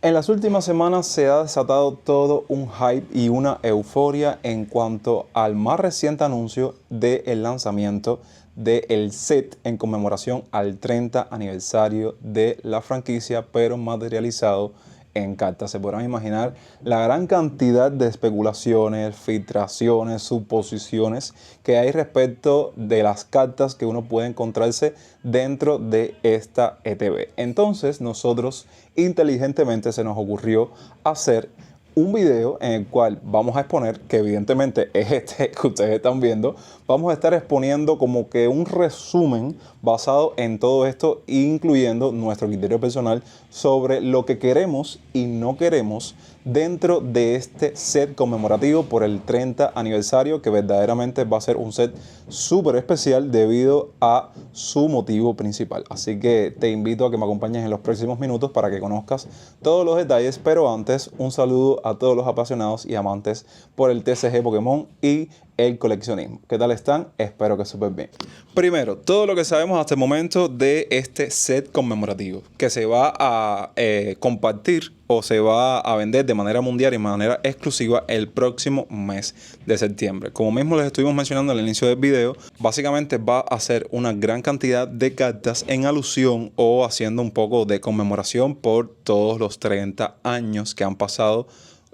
En las últimas semanas se ha desatado todo un hype y una euforia en cuanto al más reciente anuncio del lanzamiento del set en conmemoración al 30 aniversario de la franquicia, pero materializado en cartas. Se podrán imaginar la gran cantidad de especulaciones, filtraciones, suposiciones que hay respecto de las cartas que uno puede encontrarse dentro de esta ETB. Entonces nosotros inteligentemente se nos ocurrió hacer un video en el cual vamos a exponer, que evidentemente es este que ustedes están viendo, vamos a estar exponiendo como que un resumen basado en todo esto, incluyendo nuestro criterio personal sobre lo que queremos y no queremos dentro de este set conmemorativo por el 30 aniversario, que verdaderamente va a ser un set súper especial debido a su motivo principal. Así que te invito a que me acompañes en los próximos minutos para que conozcas todos los detalles, pero antes un saludo a todos los apasionados y amantes por el TCG Pokémon y el coleccionismo. ¿Qué tal están? Espero que súper bien. Primero, todo lo que sabemos hasta el momento de este set conmemorativo que se va a compartir o se va a vender de manera mundial y de manera exclusiva el próximo mes de septiembre. Como mismo les estuvimos mencionando al inicio del video, básicamente va a ser una gran cantidad de cartas en alusión o haciendo un poco de conmemoración por todos los 30 años que han pasado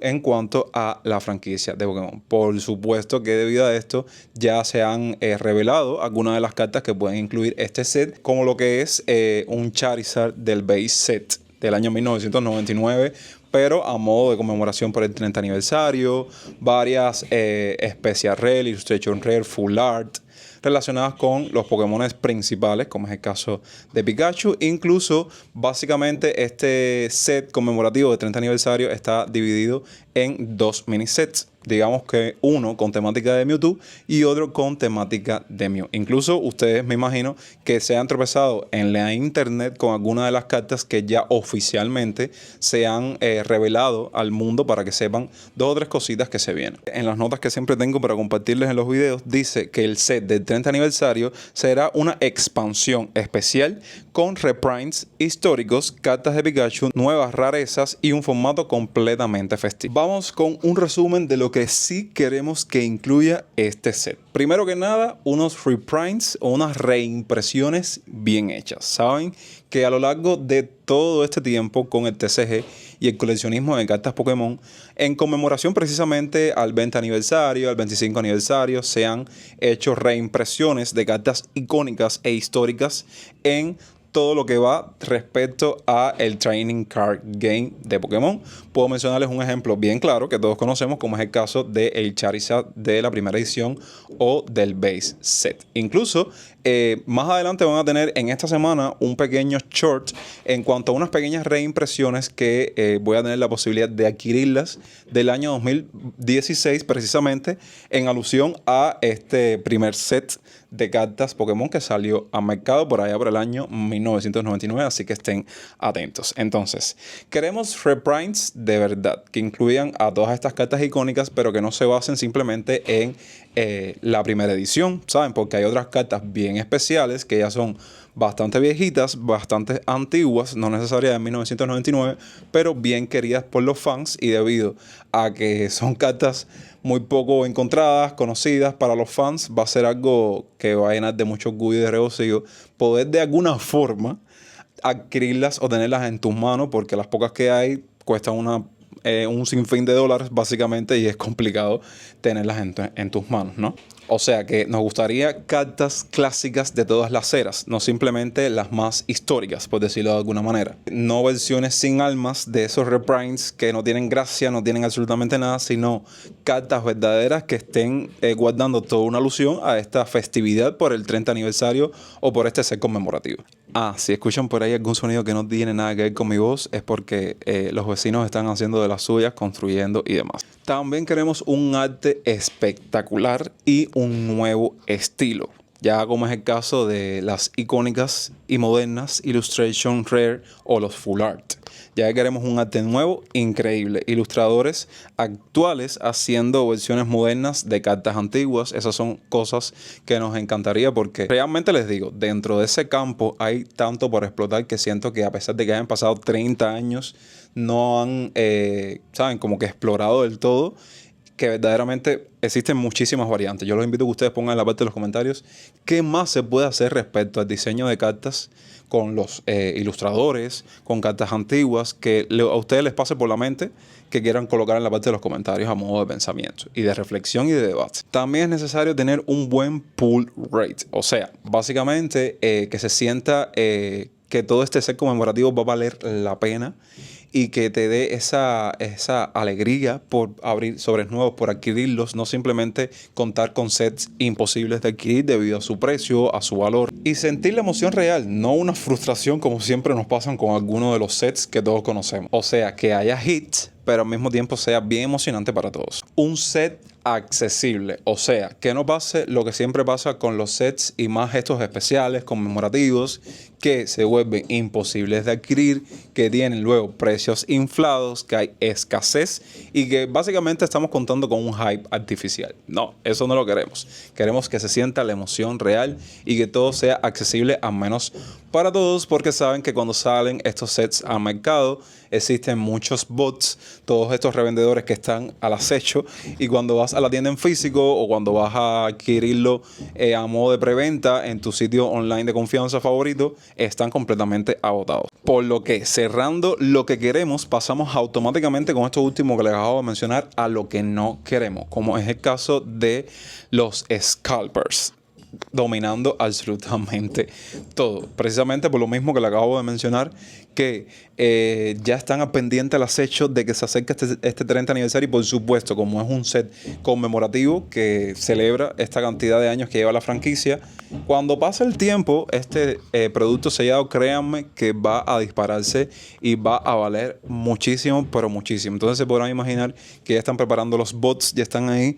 en cuanto a la franquicia de Pokémon. Por supuesto que debido a esto ya se han revelado algunas de las cartas que pueden incluir este set, como lo que es un Charizard del base set del año 1999, pero a modo de conmemoración por el 30 aniversario, varias Special Rare, Illustration Rare, Full Art, relacionadas con los Pokémon principales, como es el caso de Pikachu. Incluso, básicamente, este set conmemorativo de 30 aniversario está dividido en dos mini sets. Digamos que uno con temática de Mewtwo y otro con temática de Mew. Incluso ustedes me imagino que se han tropezado en la internet con algunas de las cartas que ya oficialmente se han revelado al mundo para que sepan dos o tres cositas que se vienen. En las notas que siempre tengo para compartirles en los videos dice que el set del 30 aniversario será una expansión especial con reprints históricos, cartas de Pikachu, nuevas rarezas y un formato completamente festivo. Vamos con un resumen de lo que sí queremos que incluya este set. Primero que nada, unos reprints o unas reimpresiones bien hechas. Saben que a lo largo de todo este tiempo con el TCG y el coleccionismo de cartas Pokémon, en conmemoración precisamente al 20 aniversario, al 25 aniversario, se han hecho reimpresiones de cartas icónicas e históricas en todo lo que va respecto a el Training Card Game de Pokémon. Puedo mencionarles un ejemplo bien claro que todos conocemos, como es el caso del Charizard de la primera edición o del base set. Incluso más adelante van a tener en esta semana un pequeño short en cuanto a unas pequeñas reimpresiones que voy a tener la posibilidad de adquirirlas del año 2016, precisamente en alusión a este primer set de cartas Pokémon que salió al mercado por allá por el año 1999, así que estén atentos. Entonces, queremos reprints de verdad que incluyan a todas estas cartas icónicas, pero que no se basen simplemente en la primera edición, ¿saben? Porque hay otras cartas bien especiales que ya son bastante viejitas, bastante antiguas, no necesariamente de 1999, pero bien queridas por los fans, y debido a que son cartas muy poco encontradas, conocidas para los fans, va a ser algo que va a llenar de mucho orgullo y de regocijo poder de alguna forma adquirirlas o tenerlas en tus manos, porque las pocas que hay cuestan un sinfín de dólares básicamente, y es complicado tenerlas en tus manos, ¿no? O sea que nos gustaría cartas clásicas de todas las eras, no simplemente las más históricas, por decirlo de alguna manera. No versiones sin almas de esos reprints que no tienen gracia, no tienen absolutamente nada, sino cartas verdaderas que estén guardando toda una alusión a esta festividad por el 30 aniversario o por este set conmemorativo. Si escuchan por ahí algún sonido que no tiene nada que ver con mi voz, es porque los vecinos están haciendo de las suyas, construyendo y demás. También queremos un arte espectacular y un nuevo estilo. ya como es el caso de las icónicas y modernas Illustration Rare o los Full Art. Ya que queremos un arte nuevo, increíble. Ilustradores actuales haciendo versiones modernas de cartas antiguas. Esas son cosas que nos encantaría porque realmente les digo, dentro de ese campo hay tanto por explotar que siento que a pesar de que hayan pasado 30 años, no han, saben, como que explorado del todo, que verdaderamente existen muchísimas variantes. Yo los invito a que ustedes pongan en la parte de los comentarios qué más se puede hacer respecto al diseño de cartas con los ilustradores, con cartas antiguas, que a ustedes les pase por la mente, que quieran colocar en la parte de los comentarios a modo de pensamiento y de reflexión y de debate. También es necesario tener un buen pull rate, o sea, básicamente que se sienta que todo este set conmemorativo va a valer la pena y que te dé esa alegría por abrir sobres nuevos, por adquirirlos, no simplemente contar con sets imposibles de adquirir debido a su precio, a su valor, y sentir la emoción real, no una frustración como siempre nos pasan con algunos de los sets que todos conocemos. O sea, que haya hits, pero al mismo tiempo sea bien emocionante para todos. Un set accesible, o sea, que no pase lo que siempre pasa con los sets y más estos especiales conmemorativos que se vuelven imposibles de adquirir, que tienen luego precios inflados, que hay escasez y que básicamente estamos contando con un hype artificial. No, eso no lo queremos. Queremos que se sienta la emoción real y que todo sea accesible al menos para todos, porque saben que cuando salen estos sets al mercado existen muchos bots, todos estos revendedores que están al acecho, y cuando vas a la tienda en físico o cuando vas a adquirirlo a modo de preventa en tu sitio online de confianza favorito, están completamente agotados. Por lo que, cerrando lo que queremos, pasamos automáticamente con esto último que les acabo de mencionar a lo que no queremos, como es el caso de los scalpers, dominando absolutamente todo. Precisamente por lo mismo que le acabo de mencionar, que ya están a pendiente al acecho de que se acerque este 30 aniversario, y por supuesto, como es un set conmemorativo que celebra esta cantidad de años que lleva la franquicia, cuando pase el tiempo, este producto sellado, créanme que va a dispararse y va a valer muchísimo, pero muchísimo. Entonces se podrán imaginar que ya están preparando los bots, ya están ahí,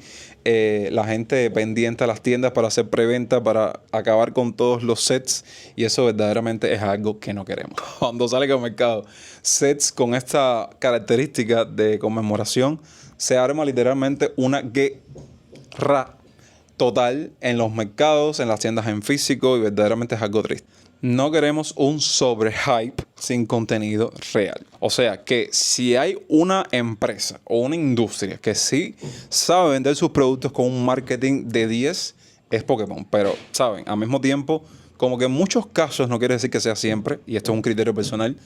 la gente pendiente a las tiendas para hacer preventa, para acabar con todos los sets, y eso verdaderamente es algo que no queremos. Cuando salga al mercado sets con esta característica de conmemoración, se arma literalmente una guerra total en los mercados, en las tiendas en físico, y verdaderamente es algo triste. No queremos un sobrehype sin contenido real. O sea, que si hay una empresa o una industria que sí sabe vender sus productos con un marketing de 10, es Pokémon. Pero, ¿saben? Al mismo tiempo, como que en muchos casos, no quiere decir que sea siempre, y esto es un criterio personal,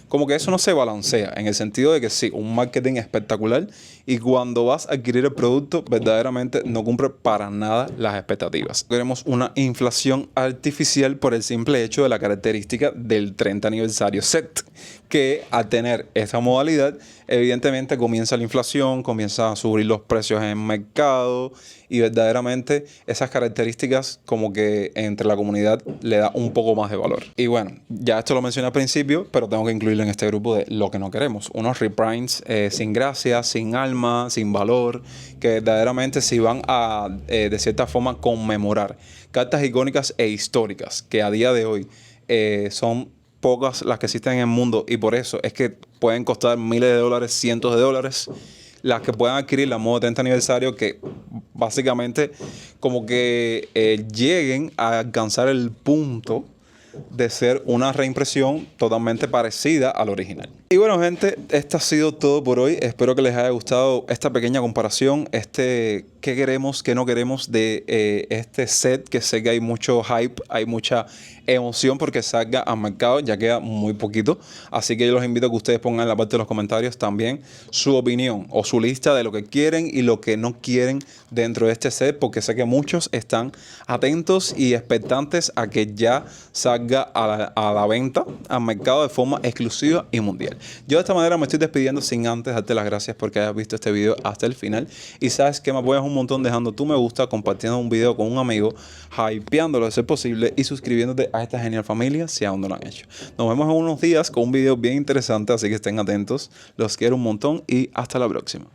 como que eso no se balancea, en el sentido de que sí, un marketing espectacular, y cuando vas a adquirir el producto, verdaderamente no cumple para nada las expectativas. Queremos una inflación artificial por el simple hecho de la característica del 30 aniversario set, que al tener esta modalidad, evidentemente comienza la inflación, comienza a subir los precios en el mercado, y verdaderamente esas características como que entre la comunidad le da un poco más de valor. Y bueno, ya esto lo mencioné al principio, pero tengo que incluirlo en este grupo de lo que no queremos. Unos reprints sin gracia, sin alma, sin valor, que verdaderamente si van a, de cierta forma, conmemorar cartas icónicas e históricas, que a día de hoy son pocas las que existen en el mundo, y por eso es que pueden costar miles de dólares, cientos de dólares, las que puedan adquirir la modo 30 aniversario, que básicamente como que lleguen a alcanzar el punto de ser una reimpresión totalmente parecida al original. Y bueno, gente, esto ha sido todo por hoy. Espero que les haya gustado esta pequeña comparación, qué queremos, qué no queremos de este set, que sé que hay mucho hype, hay mucha emoción porque salga al mercado, ya queda muy poquito. Así que yo los invito a que ustedes pongan en la parte de los comentarios también su opinión o su lista de lo que quieren y lo que no quieren dentro de este set, porque sé que muchos están atentos y expectantes a que ya salga a la venta al mercado de forma exclusiva y mundial. Yo de esta manera me estoy despidiendo sin antes darte las gracias porque hayas visto este video hasta el final, y sabes que me apoyas un montón dejando tu me gusta, compartiendo un video con un amigo, hypeándolo de ser posible y suscribiéndote a esta genial familia si aún no lo han hecho. Nos vemos en unos días con un video bien interesante, así que estén atentos. Los quiero un montón y hasta la próxima.